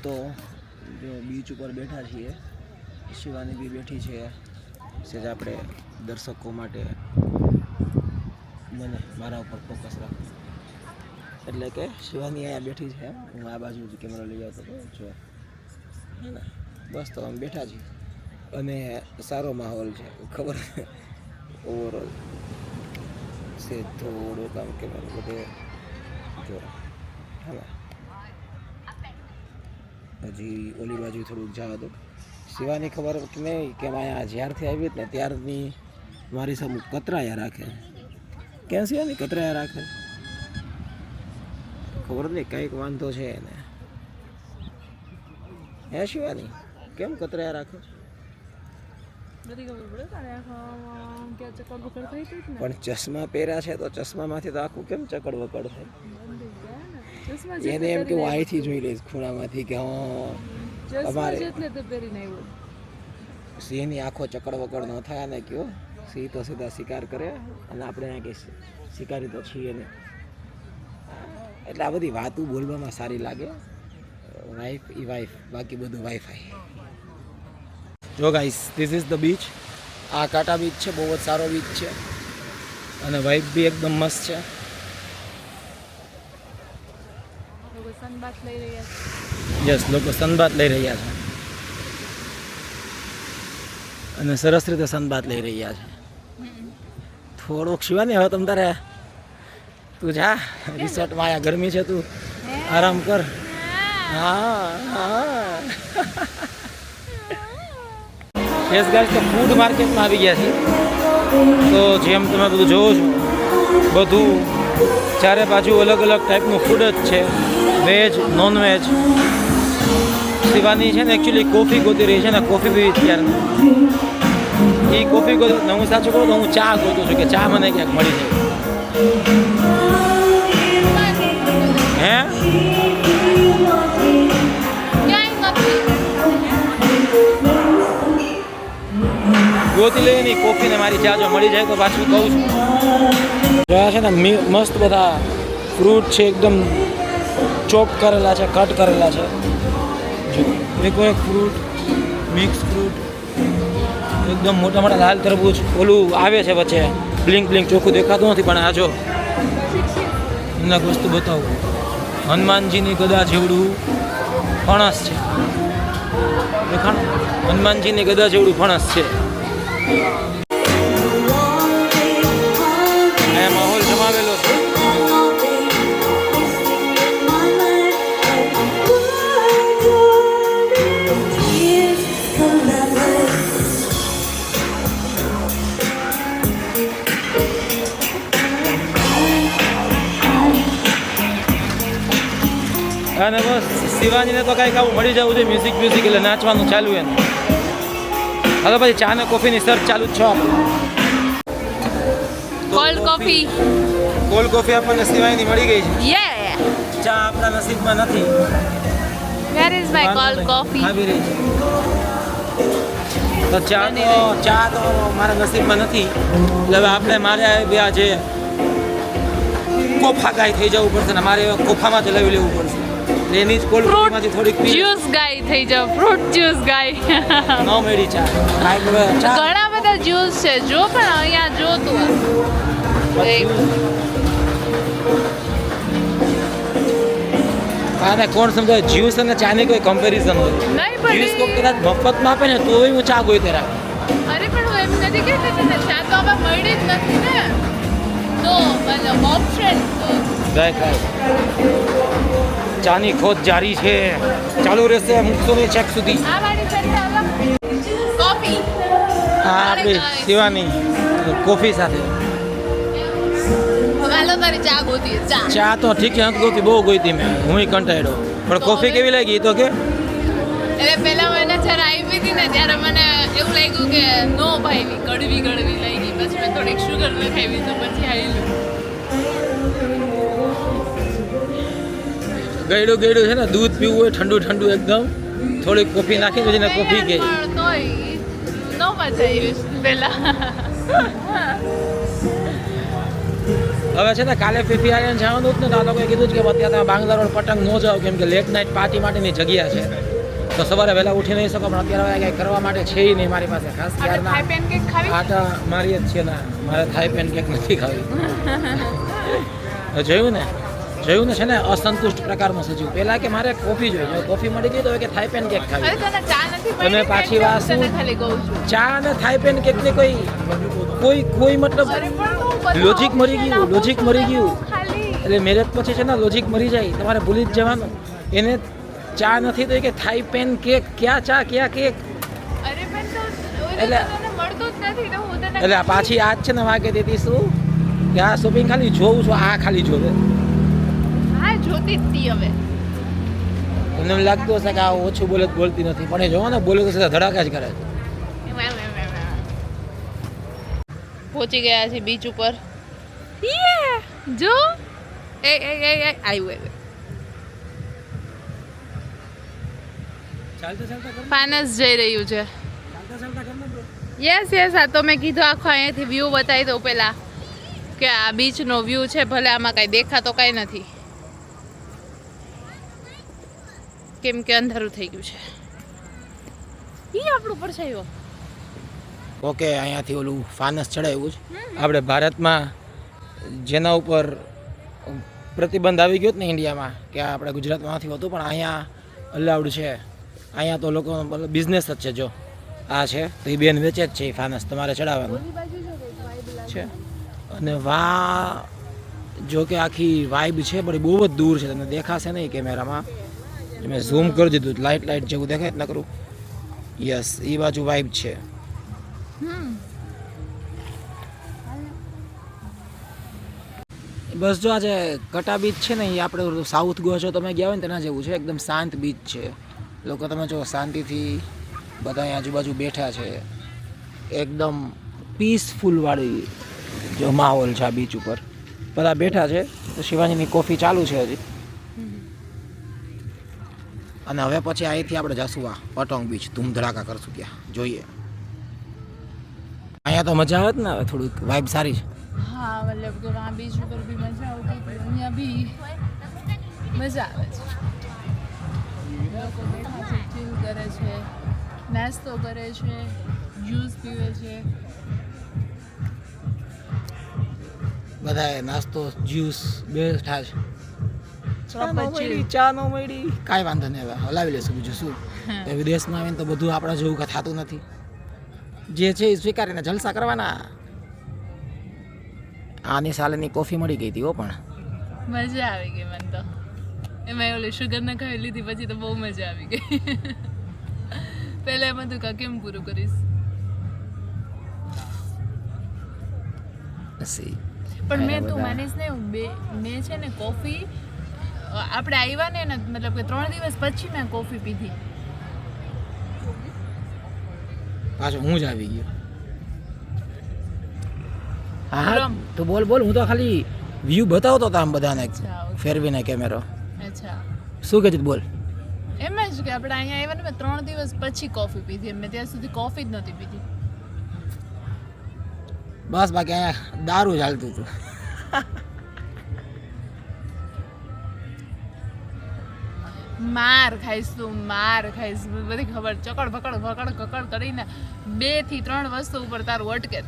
તો જો બીચ ઉપર બેઠા છીએ, શિવાની બી બેઠી છે. સેજ આપણે દર્શકો માટે મને મારા ઉપર ફોકસ રાખો, એટલે કે શિવાની અહીંયા બેઠી છે, હું આ બાજુ કેમેરો લઈ આવતો હતો જો હે ને. બસ તો અમે બેઠા છીએ અને સારો માહોલ છે, ખબર ઓવરઓલ છે. થોડુંક આમ કેમેરો બધે જો હા, હજી ઓલી બાજુ થોડુંક જવા દો. શિવાની ખબર કે નહીં કે અહીંયા જ્યારથી આવી ને ત્યારની મારી સામે કતરાયા રાખે. કેમ શિવાની કતરાયા રાખે? ખબર નહીં, કંઈક વાંધો છે એને. હે શિવાની, કેમ કતરાયા રાખે? પણ ચશ્મા પહેર્યા છે તો ચશ્મામાંથી તો આખું કેમ ચકડ વકડ થાય? એને એમ કે હું અહીંથી જોઈ લઈશ ખૂણામાંથી કે અમારે સિંહની આંખો ચકડ વકડ ન થાય ને કયો. સિંહ તો સીધા શિકાર કરે અને આપણે અહીંયા કે શિકારી તો છીએ ને. એટલે આ બધી વાતો બોલવામાં સારી લાગે. વાઈફ ઈ વાઈફ, બાકી બધું વાઈફાઈ. જો guys, this is the beach. આ કાંટા બીચ છે, બહુ જ સારો બીચ છે અને વાઇબ બી એકદમ મસ્ત છે. યસ, લોકો સનબાથ લઈ રહ્યા છે અને સરસ રીતે સનબાથ લઈ રહ્યા છે. થોડોક શિવાની હવે તમ તારે તું જા રિસોર્ટમાં, આયા ગરમી છે, તું આરામ કર. હા હા. યસ ગાઈસ, તો ફૂડ માર્કેટમાં આવી ગયા છીએ. તો જેમ તમે બધું જોવો છો, બધું ચારે બાજુ અલગ અલગ ટાઈપનું ફૂડ જ છે, વેજ નોન વેજ. શિવાની છે ને એકચ્યુઅલી કોફી ગોતી રહી છે ને, કોફી પીવી અત્યારે. એ કોફી ગોતું, હું સાચું કહું તો હું ચા ગોતું છું કે ચા મને ક્યાંક મળી જાય. હે ગોતી લઈએ નહીં કોફી ને મારી ચા જો મળી જાય તો પાછું કહું છું. જોયા છે ને મસ્ત બધા ફ્રૂટ છે, એકદમ ચોપ કરેલા છે, કટ કરેલા છે. એક ફ્રૂટ, મિક્સ ફ્રૂટ, એકદમ મોટા મોટા લાલ તરબૂચ. ઓલું આવે છે વચ્ચે બ્લિંક બ્લિંક, ચોખ્ખું દેખાતું નથી પણ આ જો એમને વસ્તુ બતાવું. હનુમાનજીની ગદા જેવડું ફણસ છે, દેખાણ હનુમાનજીની ગદા જેવડું ફણસ છે. માહોલ જમાવેલો છે. અને બસ શિવાનીને તો કાંઈક આવું મળી જવું છે, મ્યુઝિક એટલે નાચવાનું ચાલુ એનું. હવે પછી ચા ને કોફીની સર્ચ ચાલુ જ છો. કોલ્ડ કોફી, કોલ્ડ કોફી આપણને શિવાનીની મળી ગઈ છે. યે, ચા આપણા નસીબમાં નથી. Where is my cold coffee? આવી રહી છે. તો ચા તો મારા નસીબમાં નથી. એટલે હવે આપણે મારે આ જે કોફા ગાય થઈ જવું પડશે ને મારે કોફામાં ચલાવી લેવું પડશે. એની જ કોલ્ડ કોફીમાંથી થોડીક જ્યુસ ગાય થઈ જાવ, ફ્રૂટ જ્યુસ ગાય. ન મેળી ચા. ઘણા બધા જ્યુસ છે જો, પણ અહીંયા જો તું આને કોણ સમજાય? જ્યુસ અને ચાની કોઈ કમ્પેરિઝન હોય નહીં, પણ જ્યુસ કોઈ કદાચ મફતમાં આપે ને તો હું ચા કોઈ તે રાખું. અરે પણ હું એમ નથી કહેતી ને, ચા તો આમાં મળી જ નથી ને, તો મતલબ ઓપ્શન ચાની ખોજ જારી છે, ચાલુ રહેશે મૂકશો નહીં છેક સુધી. આ વાળી કોફી, હા આપણી શિવાની કોફી સાથે હાલો તારી ચા ગોતી. ચા તો ઠીક છે, ગોતી બહુ ગોતી મેં, હું કંટાળ્યો. પણ કોફી કેવી લાગી તો કે? એટલે પહેલા મને જ્યારે આવી હતી ને ત્યારે મને એવું લાગ્યું કે નો ભાઈ કડવી લાગી. પછી મેં થોડીક શુગર લખાવી તો પછી આવી ગયડું છે ને, દૂધ પીવું હોય ઠંડુ એકદમ, થોડીક કોફી નાખી પછી કોફી કે નો મજા આવી પહેલા. હવે છે ને કાલે ફીફી આઈલેન્ડ જવાનું જ ને તો આ લોકોએ કીધું જ કે અત્યારે તમે બાંગ્લા રોડ પતંગ ન જાઓ કેમ કે લેટ નાઇટ પાર્ટી માટેની જગ્યા છે તો સવારે વહેલા ઉઠી નહીં શકો પણ અત્યારે કંઈ કરવા માટે છે નહીં મારી પાસે ખાસ આપણે ક્યારના થાઈ પેનકેક ખાવી આટા મારી જ છે ને મારે થાઈ પેનકેક નથી ખાવી જોયું ને છે ને અસંતુષ્ટ પ્રકારમાં સજીવ પહેલા કે મારે કોફી જોઈએ જો કોફી મળી ગઈ તો હવે કે થાઈ પેનકેક અરે ખાવી તને ચા નથી તમે મળી પાછી વાત શું? તને ખાલી કહું છું ચા અને થાઈ પેનકેક ની કોઈ મતલબ અરે પણ તું બધું લોજિક મરી ગયું, option લોજિક મરી આપું ગયું. છું ખાલી એટલે મેરેજ પછી છે ને લોજિક મરી જાય તમારે ભૂલી જ જવાનું એને ચા નથી તો એ કે થાઈ પેન કેક ક્યાં ચા ક્યાં કેક અરે પણ તો એટલે- તને મળતું જ નથી તો હું તને એટલે આ પાછી આજ છે ને વાગે દેતી શું કે આ શોપિંગ ખાલી જોઉં છું આ ખાલી જોવે હા જોતી જ તી હવે તમને એમ લાગતું હશે કે આ ઓછું બોલે તો બોલતી નથી પણ એ જોવો ને બોલે તો સીધા ધડાકા જ કરે છે. પહોંચી ગયા છે બીચ ઉપર જો એ આવ્યું ફાનસ જઈ રહ્યું છે યસ યસ આ તો મેં કીધું આખો અહીંયાથી વ્યૂ બતાવી દઉં પહેલા કે આ બીચનો વ્યૂ છે ભલે આમાં કાંઈ દેખાતો કાંઈ નથી કેમ કે અંધારું થઈ ગયું છે ઈ આપણું પરછાયો ઓકે અહીંયાથી ઓલું ફાનસ ચડાવ્યું છે આપણે ભારતમાં જેના ઉપર પ્રતિબંધ આવી ગયો ને ઇન્ડિયામાં કે આ આપણે ગુજરાતમાં નથી હોતું પણ અહીંયા અલાઉડ છે અહીંયા તો લોકો બિઝનેસ જ છે જો આ છે તો એ બેન વેચે જ છે એ ફાનસ તમારે ચડાવવાનું છે અને જો કે આખી વાઇબ છે પણ એ બહુ જ દૂર છે તમને દેખાશે નહીં કેમેરામાં મેં ઝૂમ કરી દીધું લાઇટ જેવું દેખાય જ ન કરું યસ એ બાજુ વાઇબ છે બસ જો આજે કટા બીચ છે ને એ આપણે સાઉથ ગોવા જો તમે ગયા હોય ને તેના જેવું છે એકદમ શાંત બીચ છે લોકો તમે જો શાંતિથી બધા અહીં આજુબાજુ બેઠા છે એકદમ પીસફુલ વાળી જો માહોલ છે આ બીચ ઉપર બધા બેઠા છે તો શિવાજીની કોફી ચાલુ છે હજી અને હવે પછી અહીંથી આપણે જશું આ પટોંગ બીચ ધૂમ ધડાકા કરશું ત્યાં જોઈએ અહીંયા તો મજા આવે જ ને હવે થોડુંક વાઇબ સારી છે हाँ मतलब कि वहाँ बीच पर भी मजा होती थी यहाँ भी मजा આવે છે લોકો બેઠા છે ચીલ કરે છે નાસ્તો કરે છે જ્યુસ પીવે છે બધાએ નાસ્તો જ્યુસ બેઠા છે Proper chill. ચા નો મળી કાંઈ વાંધો નહીં હવે હલાવી લેશું બીજું શું તો વિદેશમાં આવીને તો બધું આપણા જેવું કાંઈ થતું નથી જે છે એ સ્વીકારીને જલસા કરવાના આની સાલેની કોફી મળી ગઈ હતી હો પણ મજા આવી ગઈ મને તો એમાં ઓલી શુગર ન ખાઈ લીધી પછી તો બહુ મજા આવી ગઈ પહેલા એમ હતું કે કેમ પૂરું કરીશ પણ મેં તું માનીશ ને મેં છે ને કોફી આપણે આવ્યા ને મતલબ કે 3 દિવસ પછી મેં કોફી પીધી પાછો હું જ આવી ગયો હા ગરમ. તો બોલ હું તો ખાલી વ્યૂ બતાવતો હતો આમ બધાને અચ્છા, okay. ફેરવીને કેમેરો અચ્છા શું કહે છે બોલ એમ જ કે આપણે અહીંયા આવ્યા ને મેં 3 દિવસ પછી કોફી પીધી મેં ત્યાં સુધી કોફી જ નહોતી પીધી બસ બાકી અહીંયા દારૂ જ હાલતું હતું માર ખાઈશ બધી ખબર ચકડ ભકડ કરીને 2 થી 3 વસ્તુ ઉપર તારું અટકે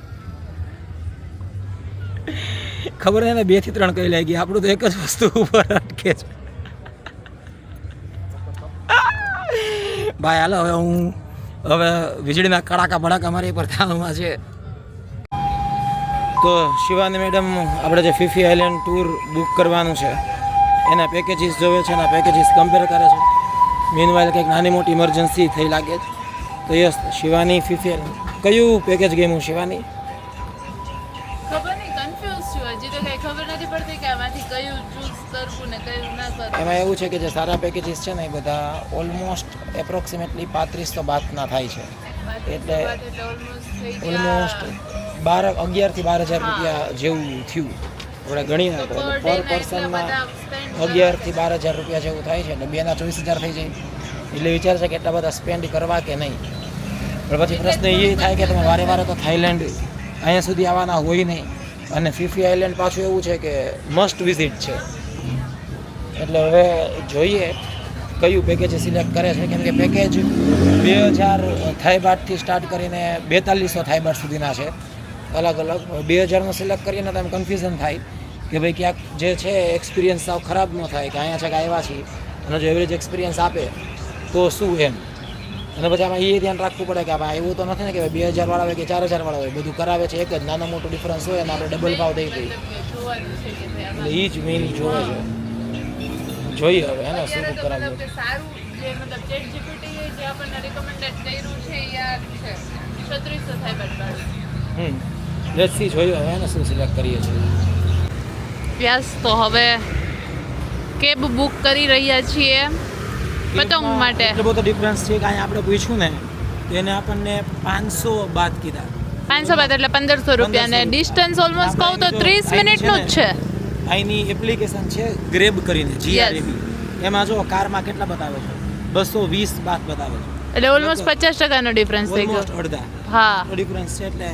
ખબર નહીં ને 2 થી 3 કઈ લાગી આપણું તો એક જ વસ્તુ ઉપર અટકે છે ભાઈ હાલો હવે વીજળીના કડાકા ભડાકા મારી પર થવામાં છે તો શિવાની મેડમ આપણે જે ફીફી આઈલેન્ડ ટૂર બુક કરવાનું છે એના પેકેજીસ જોવે છે એના પેકેજીસ કમ્પેર કરે છે મીનવાઇલ કંઈક નાની મોટી ઇમરજન્સી થઈ લાગે છે તો યસ શિવાની ફીફી કયું પેકેજ ગમ્યું શિવાની ખબર નહીં કન્ફ્યુઝ છું હજી તો કઈ ખબર નથી પડતી કે આમાંથી કયું ચૂઝ કરવું ને કયું ના કરવું એમાં એવું છે કે જે સારા પેકેજીસ છે ને એ બધા ઓલમોસ્ટ એપ્રોક્સિમેટલી 3500 બાતના થાય છે એટલે ઓલમોસ્ટ 11 થી 12,000 રૂપિયા જેવું થયું આપણે ગણીએ તો પર પર્સનમાં 11 થી 12,000 રૂપિયા જેવું થાય છે એટલે 2 ના 24,000 થઈ જાય એટલે વિચાર છે કે એટલા બધા સ્પેન્ડ કરવા કે નહીં પણ પછી પ્રશ્ન એ થાય કે તમે વારે તો થાઈલેન્ડ અહીંયા સુધી આવવાના હોય નહીં અને ફીફી આઇલેન્ડ પાછું એવું છે કે મસ્ટ વિઝિટ છે. એટલે હવે જોઈએ કયું પેકેજ સિલેક્ટ કરે છે, કેમ કે પેકેજ 2000 થાઈ બાટથી સ્ટાર્ટ કરીને 4200 થાઈ બાટ સુધીના છે અલગ અલગ. 2000નું સિલેક્ટ કરીને તમે કન્ફ્યુઝન થાય કે ભાઈ ક્યાંક જે છે એક્સપિરિયન્સ સાવ ખરાબ ન થાય કે અહીંયા છે કે આવ્યા છીએ અને જો એવરેજ એક્સપિરિયન્સ આપે તો શું એમ. અને પછી આમાં એ ધ્યાન રાખવું પડે કે આપણે એવું તો નથી ને કે 2000 વાળા હોય કે 4000 વાળા હોય, બધું કરાવે છે એક જ, નાનો મોટો ડિફરન્સ હોય અને આપણે ડબલ ભાવ દઈ દઈએ. જોવાનું છે કે ભાઈ એટલે એ જ મેઇન જોવે છે. જોઈએ હવે હે ને શું મેં તો કરાવ્યું. મતલબ કે સારું જે મતલબ ચેટ જીપીટી જે આપણને રિકમેન્ડેડ કર્યું છે એ આ છે 3600 થાય બટ લેટ્સ સી, જોઈએ હવે હે ને શું સિલેક્ટ કરીએ છીએ. યસ તો હવે કેબ બુક કરી રહ્યા છીએ પતંગ માટે. એટલો બધો ડિફરન્સ છે કે અહીંયા આપણે પૂછ્યું ને તો એને આપણને 500 બાદ કીધા. 500 બાદ એટલે 1500 રૂપિયા ને ડિસ્ટન્સ ઓલમોસ્ટ કહું તો 30 મિનિટનું જ છે. અહીંની એપ્લિકેશન છે ગ્રેબ કરીને, GRAB. એમાં જો કારમાં કેટલા બતાવે છે, 220 બાદ બતાવે છે. એટલે ઓલમોસ્ટ 50% ડિફરન્સ થઈ ગયો. ઓલમોસ્ટ અડધા હા ડિફરન્સ છે. એટલે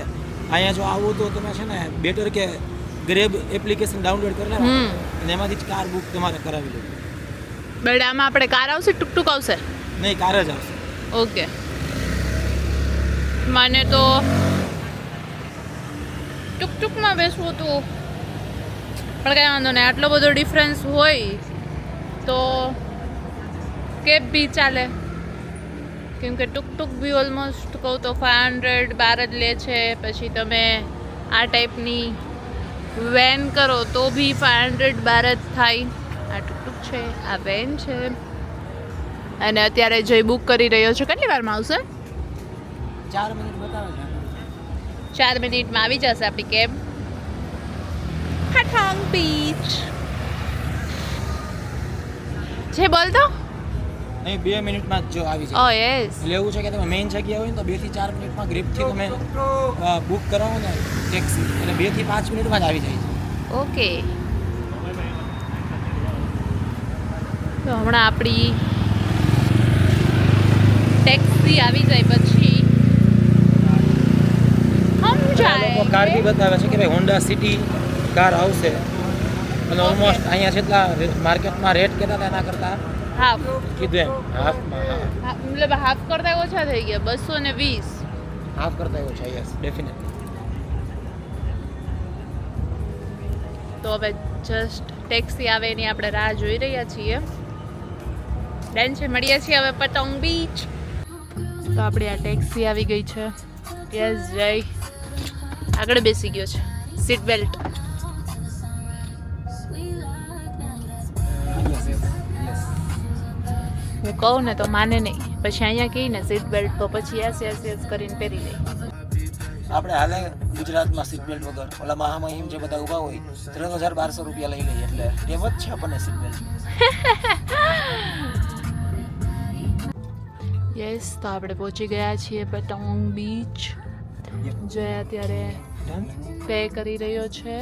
અહીંયા જો આવું તો તમે છે ને બેટર કે ગ્રેબ એપ્લિકેશન ડાઉનલોડ કરી લેવા અને એમાંથી જ કાર બુક તમારે કરાવી લો. બટ આમાં આપણે કાર આવશે ટુકટુક આવશે? નહીં, કાર જ આવશે. ઓકે. મને તો ટુકટુકમાં બેસવું હતું પણ કંઈ વાંધો નહીં, આટલો બધો ડિફરન્સ હોય તો કેબ બી ચાલે. કેમ કે ટુકટુક બી ઓલમોસ્ટ કહું તો 500 બાર જ લે છે. પછી તમે આ ટાઈપની વેન કરો તો બી 500 બાર જ થાય. આ ટુકટુક છે, આ વેન છે. અને અત્યારે જય બુક કરી રહ્યો છે. કેટલી વારમાં આવશે? 4 મિનિટ બતાવે છે. 4 મિનિટમાં આવી જશે આપણી કેબ પતંગ બીચ. છે બોલ તો. નહીં, 2 મિનિટમાં જ જો આવી જાય. ઓ યસ. એટલે એવું છે કે તમે મેઇન જગ્યા હોય ને તો 2 થી 4 મિનિટમાં ગ્રીપથી તમે બુક કરાવો ને ટેક્સી, એટલે 2 થી 5 મિનિટમાં જ આવી જાય છે. ઓકે. તો હમણાં આપણી ટેક્સી આવી જાય પછી હમ લોકો કાર બી બતાવે છે કે ભાઈ હોન્ડા સિટી કાર આવશે અને ઓલમોસ્ટ અહીંયા જેટલા માર્કેટમાં રેટ કહેતા હતા એના કરતાં હાફ કીધું એમ હાફમાં મતલબ હાફ કરતા ઓછા થઈ ગયા 220. હાફ કરતાં એવું છે. Yes, definitely. તો હવે જસ્ટ ટેક્સી આવે એની આપણે રાહ જોઈ રહ્યા છીએ. ડન છે, મળીએ છીએ હવે પતંગ બીચ. તો આપણી આ ટેક્સી આવી ગઈ છે. યસ જય આગળ બેસી ગયો છે. Seat belt. હું કહું ને તો માને નહીં, પછી અહીંયા કહી ને સીટ બેલ્ટ તો પછી યસ યસ યસ કરીને પહેરી લે. આપણે હાલે ગુજરાતમાં સીટ બેલ્ટ વગર ઓલા મહામહિમ જે બધા ઊભા હોય 3200 રૂપિયા લઈ લઈએ, એટલે એમ જ છે આપણને સીટ બેલ્ટ. યસ તો આપણે પહોંચી ગયા છીએ પતંગ બીચ. જે અત્યારે પે કરી રહ્યો છે.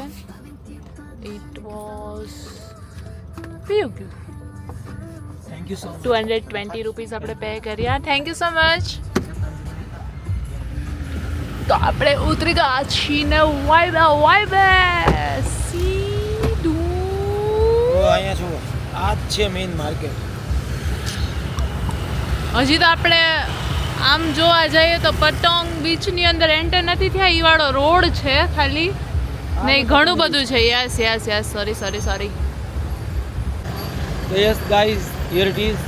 It was thank you so much. 220 rupees આપણે પે કર્યા. Thank you so much. તો આપણે ઉતરી ગયા છીએ વાઇબે સીધું. અહીંયા જુઓ, આ જ છે મેઇન માર્કેટ. હજી તો આપણે આમ જોવા જઈએ તો પતંગ બીચની અંદર એન્ટર નથી થયા. ઈ વાળો રોડ છે ખાલી. નહીં, ઘણું બધું છે. Yes yes yes sorry. So yes guys, here it is.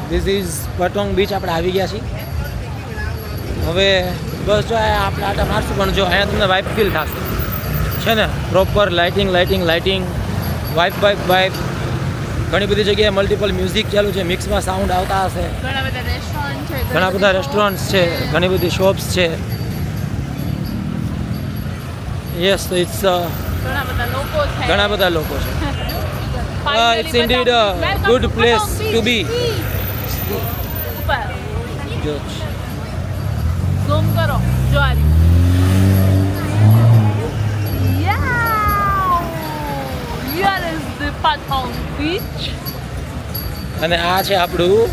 This is પતંગ બીચ. આપણે આવી ગયા છીએ. હવે બસ જો આપણે આટા મારશું પણ જો અહીંયા તમને વાઇબ ફીલ થશે છે ને. પ્રોપર લાઇટિંગ વાઇબ ઘણી બધી જગ્યાએ મલ્ટિપલ મ્યુઝિક ચાલુ છે, મિક્સમાં સાઉન્ડ આવતા હશે. ઘણા બધા રેસ્ટોરન્ટ્સ છે, ઘણી બધી શોપ્સ છે. યસ, તો ઇટ્સ ઘણા બધા લોકો છે. It's indeed a good place to be. Zoom કરો જો આ Here is the Patong beach. અને આ છે આપણું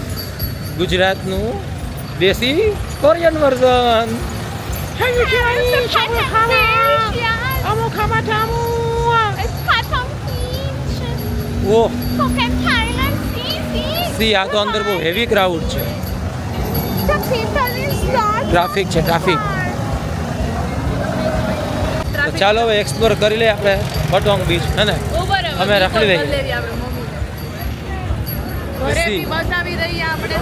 ગુજરાતનું દેશી કોરિયન વર્ઝન. ઓહ સી આ તો અંદર બહુ હેવી ક્રાઉડ છે. ટ્રાફિક છે ટ્રાફિક. તો ચાલો હવે એક્સપ્લોર કરી લઈએ આપણે પટોંગ બીચ હે ને. અમે રખડી લઈએ. ઘરેથી બતાવી દઈએ આપણે